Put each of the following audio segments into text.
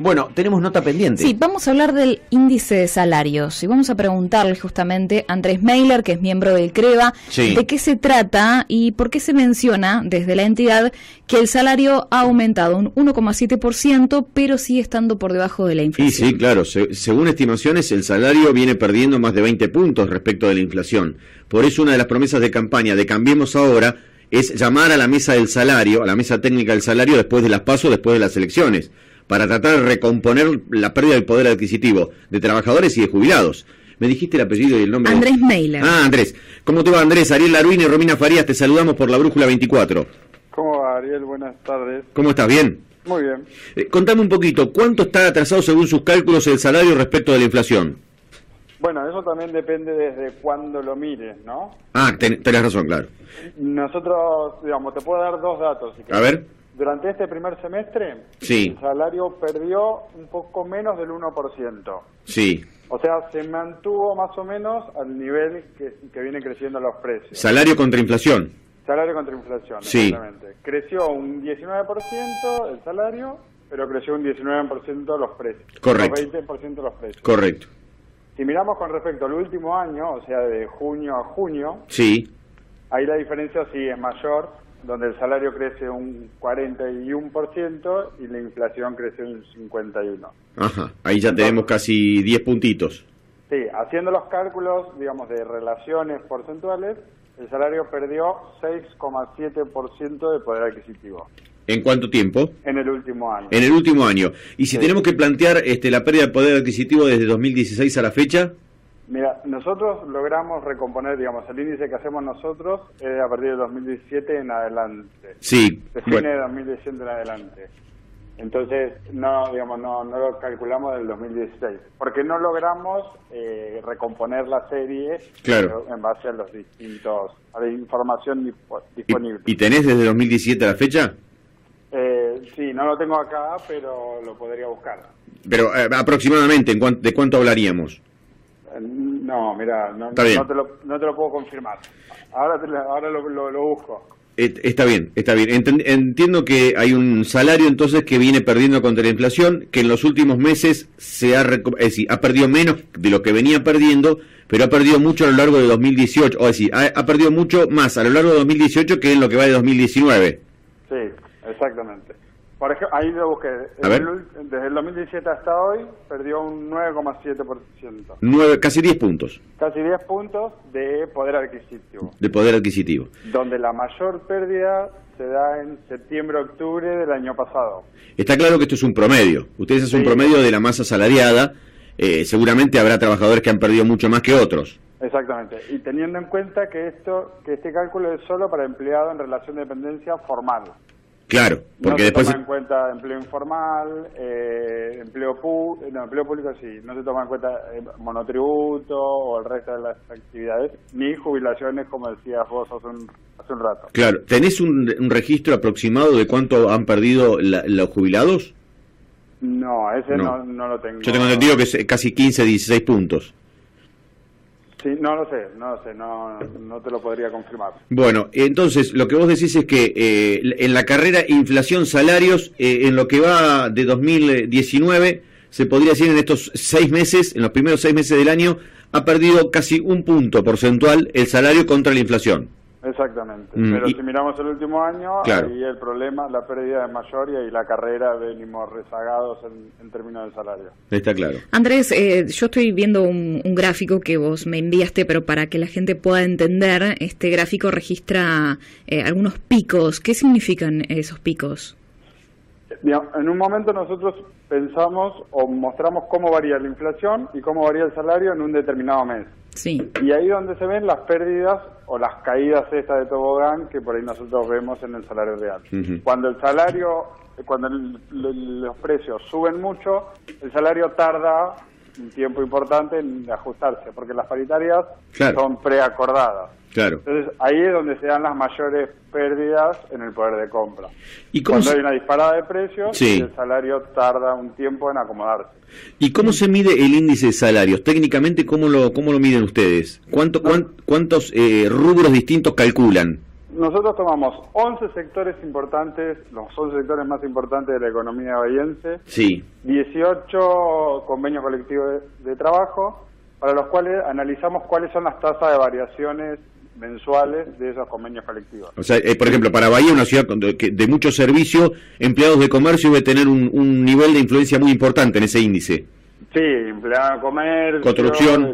Bueno, tenemos nota pendiente. Sí, vamos a hablar del índice de salarios y vamos a preguntarle justamente a Andrés Meiler, que es miembro del CREVA, de qué se trata y por qué se menciona desde la entidad que el salario ha aumentado un 1,7%, pero sigue estando por debajo de la inflación. Y sí, claro, según estimaciones, el salario viene perdiendo más de 20 puntos respecto de la inflación. Por eso una de las promesas de campaña de Cambiemos Ahora es llamar a la mesa del salario, a la mesa técnica del salario después de las PASO, después de las elecciones, para tratar de recomponer la pérdida del poder adquisitivo de trabajadores y de jubilados. ¿Me dijiste el apellido y el nombre? Andrés Meiler. Ah, Andrés. ¿Cómo te va, Andrés? Ariel Laruín y Romina Farías, te saludamos por la Brújula 24. ¿Cómo va, Ariel? Buenas tardes. ¿Cómo estás? ¿Bien? Muy bien. Contame un poquito, ¿cuánto está atrasado según sus cálculos el salario respecto de la inflación? Bueno, eso también depende desde cuándo lo mires, ¿no? Ah, tenés razón, claro. Nosotros, digamos, te puedo dar dos datos. Si a ver. Durante este primer semestre, sí, el salario perdió un poco menos del 1%. Sí. O sea, se mantuvo más o menos al nivel que vienen creciendo los precios. Salario contra inflación. Salario contra inflación, sí, exactamente. Creció un 19% el salario, pero creció un 19% los precios. Correcto. Un 20% los precios. Correcto. Si miramos con respecto al último año, o sea, de junio a junio, sí, ahí la diferencia sí es mayor, donde el salario crece un 41% y la inflación crece un 51%. Ajá, ahí ya tenemos casi 10 puntitos. Sí, haciendo los cálculos, digamos, de relaciones porcentuales, el salario perdió 6,7% de poder adquisitivo. ¿En cuánto tiempo? En el último año. En el último año. Y si tenemos que plantear la pérdida de poder adquisitivo desde 2016 a la fecha. Mira, nosotros logramos recomponer, digamos, el índice que hacemos nosotros es a partir de 2017 en adelante. Sí. De fines de 2017 en adelante. Entonces, no lo calculamos del 2016, porque no logramos recomponer la serie, claro, en base a los distintos, a la información disponible. ¿Y tenés desde 2017 a la fecha? Sí, no lo tengo acá, pero lo podría buscar. Pero aproximadamente, ¿de cuánto hablaríamos? No, mira, no te lo puedo confirmar. Ahora lo busco. Está bien, está bien. Entiendo que hay un salario entonces que viene perdiendo contra la inflación, que en los últimos meses ha perdido menos de lo que venía perdiendo, pero ha perdido mucho a lo largo de 2018, o decir, ha perdido mucho más a lo largo de 2018 que en lo que va de 2019. Sí, exactamente. Por ejemplo, ahí lo busqué. Desde el 2017 hasta hoy perdió un 9,7%. Casi 10 puntos. Casi 10 puntos de poder adquisitivo. De poder adquisitivo. Donde la mayor pérdida se da en septiembre-octubre del año pasado. Está claro que esto es un promedio. Ustedes hacen un promedio de la masa salariada. Seguramente habrá trabajadores que han perdido mucho más que otros. Exactamente. Y teniendo en cuenta que este cálculo es solo para empleado en relación de dependencia formal. Claro, porque no después se toma en cuenta empleo informal, empleo público sí, no se toma en cuenta monotributo o el resto de las actividades, ni jubilaciones, como decías vos hace un rato. Claro, ¿tenés un registro aproximado de cuánto han perdido los jubilados? No, ese no lo tengo. Yo tengo entendido que es casi 15, 16 puntos. Sí, no lo sé, no te lo podría confirmar. Bueno, entonces lo que vos decís es que en la carrera inflación-salarios, en lo que va de 2019, se podría decir en estos 6 meses, en los primeros 6 meses del año, ha perdido casi un punto porcentual el salario contra la inflación. Exactamente, pero si miramos el último año, claro, ahí el problema, la pérdida es mayor y ahí la carrera venimos rezagados en términos de salario. Está claro. Andrés, yo estoy viendo un gráfico que vos me enviaste, pero para que la gente pueda entender, este gráfico registra algunos picos. ¿Qué significan esos picos? En un momento nosotros pensamos o mostramos cómo varía la inflación y cómo varía el salario en un determinado mes. Sí. Y ahí donde se ven las pérdidas o las caídas estas de tobogán que por ahí nosotros vemos en el salario real. Cuando el salario, los precios suben mucho, el salario tarda un tiempo importante en ajustarse, porque las paritarias son preacordadas. Claro. Entonces ahí es donde se dan las mayores pérdidas en el poder de compra. ¿Y cuando hay una disparada de precios, sí, el salario tarda un tiempo en acomodarse. ¿Y cómo se mide el índice de salarios? Técnicamente, ¿cómo lo miden ustedes? ¿Cuántos rubros distintos calculan? nosotros tomamos 11 sectores importantes, los 11 sectores más importantes de la economía bahiense, sí. 18 convenios colectivos de trabajo, para los cuales analizamos cuáles son las tasas de variaciones mensuales de esos convenios colectivos. O sea, por ejemplo, para Bahía, una ciudad de mucho servicio, empleados de comercio debe tener un nivel de influencia muy importante en ese índice. Sí, empleados de comercio,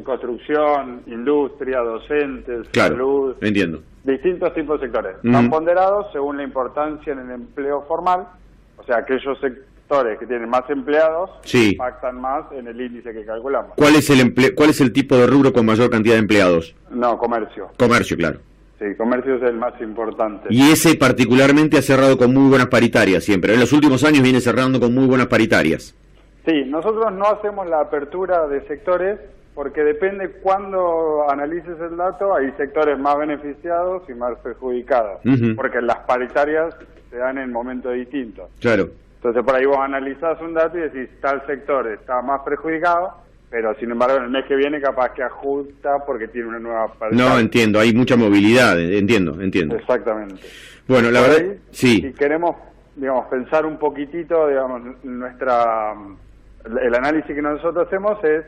construcción, industria, docentes, salud. Entiendo. Distintos tipos de sectores. Están ponderados según la importancia en el empleo formal, o sea, aquellos sectores que tienen más empleados impactan más en el índice que calculamos. ¿Cuál es el tipo de rubro con mayor cantidad de empleados? No, comercio. Comercio, claro. Sí, comercio es el más importante. Y ese particularmente ha cerrado con muy buenas paritarias siempre. En los últimos años viene cerrando con muy buenas paritarias. Sí, nosotros no hacemos la apertura de sectores porque depende cuándo analices el dato, hay sectores más beneficiados y más perjudicados, porque las paritarias se dan en momentos distintos. Claro. Entonces por ahí vos analizás un dato y decís, tal sector está más perjudicado, pero sin embargo en el mes que viene capaz que ajusta porque tiene una nueva paritaria. No, entiendo, hay mucha movilidad, entiendo. Exactamente. Bueno, la verdad, ahí, si queremos, digamos, pensar un poquitito, digamos, el análisis que nosotros hacemos es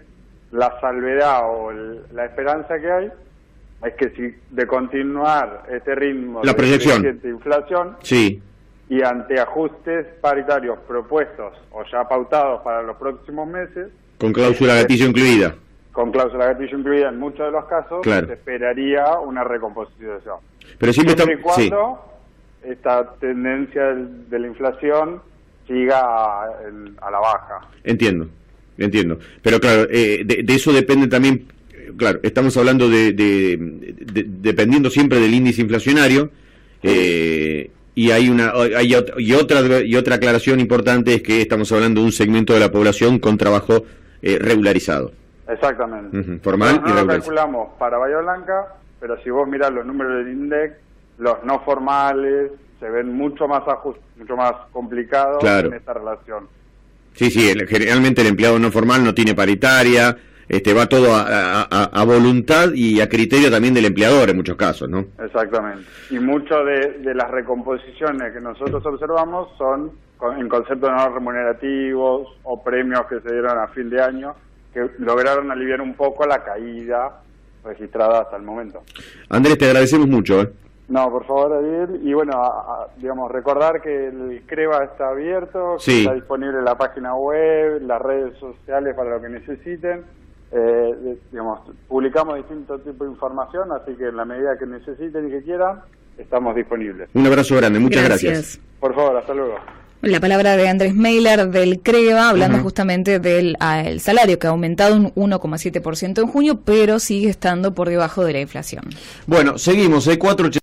la salvedad o la esperanza que hay es que si de continuar este ritmo de proyección de inflación y ante ajustes paritarios propuestos o ya pautados para los próximos meses, con cláusula gatillo incluida. Con cláusula gatillo incluida en muchos de los casos, se esperaría una recomposición. Pero siempre y cuando esta tendencia de la inflación siga a la baja. Entiendo. Pero claro, de eso depende también, claro, estamos hablando dependiendo siempre del índice inflacionario, y hay otra aclaración importante, es que estamos hablando de un segmento de la población con trabajo regularizado. Exactamente. Formal y regularizado. Lo calculamos para Bahía Blanca, pero si vos mirás los números del INDEC, los no formales se ven mucho más complicados en esta relación. Sí, generalmente el empleado no formal no tiene paritaria, va todo a voluntad y a criterio también del empleador en muchos casos, ¿no? Exactamente. Y muchas de las recomposiciones que nosotros observamos son en conceptos no remunerativos o premios que se dieron a fin de año, que lograron aliviar un poco la caída registrada hasta el momento. Andrés, te agradecemos mucho. No, por favor, Ariel. Y bueno, digamos, recordar que el CREVA está abierto, que está disponible en la página web, las redes sociales para lo que necesiten. Digamos, publicamos distintos tipos de información, así que en la medida que necesiten y que quieran, estamos disponibles. Un abrazo grande, muchas gracias. Por favor, hasta luego. La palabra de Andrés Meiler del CREVA, hablando justamente del el salario, que ha aumentado un 1,7% en junio, pero sigue estando por debajo de la inflación. Bueno, seguimos, 4.80.